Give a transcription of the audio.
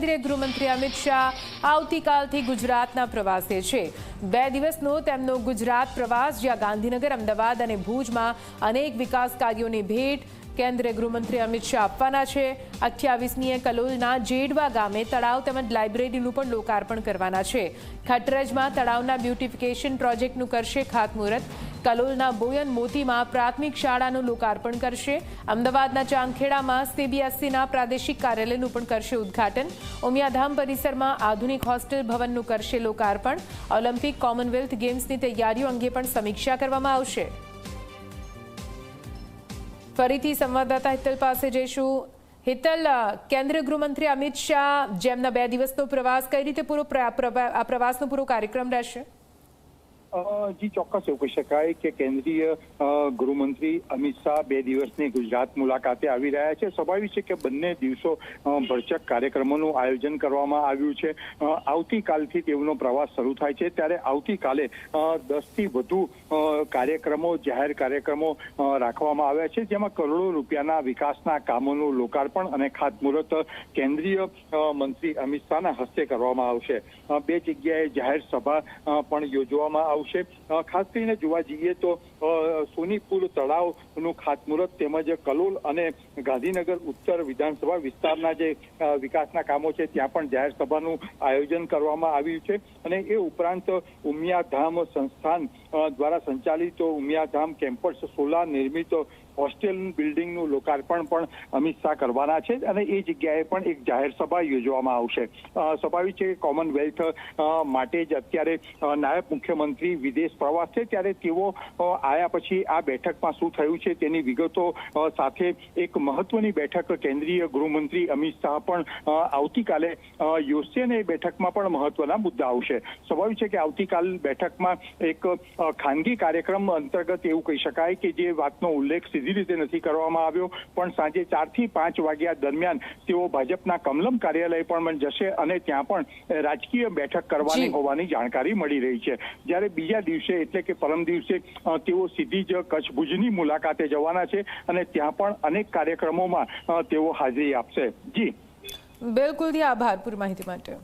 કેન્દ્રીય ગૃહમંત્રી અમિત શાહ આવતીકાલથી ગુજરાતના પ્રવાસે છે। 2 દિવસનો તેમનો ગુજરાત પ્રવાસ, જ્યાં ગાંધીનગર, અમદાવાદ અને ભુજમાં અનેક વિકાસ કાર્યોની ભેટ કેન્દ્રીય ગૃહમંત્રી અમિત શાહ આપવાના છે। 28મીએ કલોલના જેડવા ગામે તળાવ તેમજ લાઇબ્રેરીનું પણ લોકાર્પણ કરવાના છે। ખટરજમાં તળાવના બ્યુટિફિકેશન પ્રોજેક્ટનું કરશે ખાતમુહૂર્ત। કલોલના બોયન મોતીમાં પ્રાથમિક શાળાનું લોકાર્પણ કરશે। અમદાવાદના ચાંદખેડામાં સીબીએસઈના પ્રાદેશિક કાર્યાલયનું પણ કરશે ઉદ્ઘાટન। ઉમિયાધામ પરિસરમાં આધુનિક હોસ્ટેલ ભવનનું કરશે લોકાર્પણ। ઓલિમ્પિક, કોમનવેલ્થ ગેમ્સની તૈયારીઓ અંગે પણ સમીક્ષા કરવામાં આવશે। ફરીથી સંવાદદાતા હિતલ પાસે જઈશું। હિતલ, કેન્દ્રીય ગૃહમંત્રી અમિત શાહ જેમના 2 દિવસનો પ્રવાસ, કઈ રીતે આ પ્રવાસનો પૂરો કાર્યક્રમ રહેશે? જી ચોક્કસ એવું કહી શકાય કે કેન્દ્રીય ગૃહમંત્રી અમિત શાહ 2 દિવસની ગુજરાત મુલાકાતે આવી રહ્યા છે। સ્વાભાવિક છે કે બંને દિવસો ભરચક કાર્યક્રમોનું આયોજન કરવામાં આવ્યું છે। આવતીકાલથી તેઓનો પ્રવાસ શરૂ થાય છે, ત્યારે આવતીકાલે 10થી વધુ કાર્યક્રમો, જાહેર કાર્યક્રમો રાખવામાં આવ્યા છે, જેમાં કરોડો રૂપિયાના વિકાસના કામોનું લોકાર્પણ અને ખાતમુહૂર્ત કેન્દ્રીય મંત્રી અમિત શાહના હસ્તે કરવામાં આવશે। 2 જગ્યાએ જાહેર સભા પણ યોજવામાં આવશે। ખાસ કરીને જોવા જઈએ તો સોનીપુર તળાવનું ખાતમુહૂર્ત તેમજ કલોલ અને ગાંધીનગર ઉત્તર વિધાનસભા વિસ્તારના જે વિકાસના કામો છે ત્યાં પણ જાહેર સભાનું આયોજન કરવામાં આવ્યું છે। અને એ ઉપરાંત ઉમિયાધામ સંસ્થાન દ્વારા સંચાલિત ઉમિયાધામ કેમ્પસ સોલાર નિર્મિત હોસ્ટેલ બિલ્ડિંગનું લોકાર્પણ પણ અમિત શાહ કરવાના છે, અને એ જગ્યાએ પણ એક જાહેર સભા યોજવામાં આવશે। સ્વાભાવિક છે કે કોમનવેલ્થ માટે જ અત્યારે નાયબ મુખ્યમંત્રી વિદેશ પ્રવાસ છે, ત્યારે તેઓ આયા પછી આ બેઠકમાં શું થયું છે તેની વિગતો સાથે એક મહત્વની બેઠક કેન્દ્રીય ગૃહમંત્રી અમિત શાહ પણ આવતીકાલે યોજશે, અને એ બેઠકમાં પણ મહત્વના મુદ્દા આવશે। સ્વાભાવિક છે કે આવતીકાલ બેઠકમાં એક ખાનગી કાર્યક્રમ અંતર્ગત એવું કહી શકાય કે જે વાતનો ઉલ્લેખ સીધી રીતે નથી કરવામાં આવ્યો, પણ સાંજે 4 થી 5 વાગ્યા દરમિયાન તેઓ ભાજપના કમલમ કાર્યાલય પણ જશે, અને ત્યાં પણ રાજકીય બેઠક કરવાની હોવાની જાણકારી મળી રહી છે। જ્યારે બીજા દિવસે એટલે કે પરમ દિવસે તેઓ સીધી જ કચ્છ ભુજની મુલાકાતે જવાના છે, અને ત્યાં પણ અનેક કાર્યક્રમોમાં તેઓ હાજરી આપશે। જી બિલકુલ, આભાર પૂરી માહિતી માટે।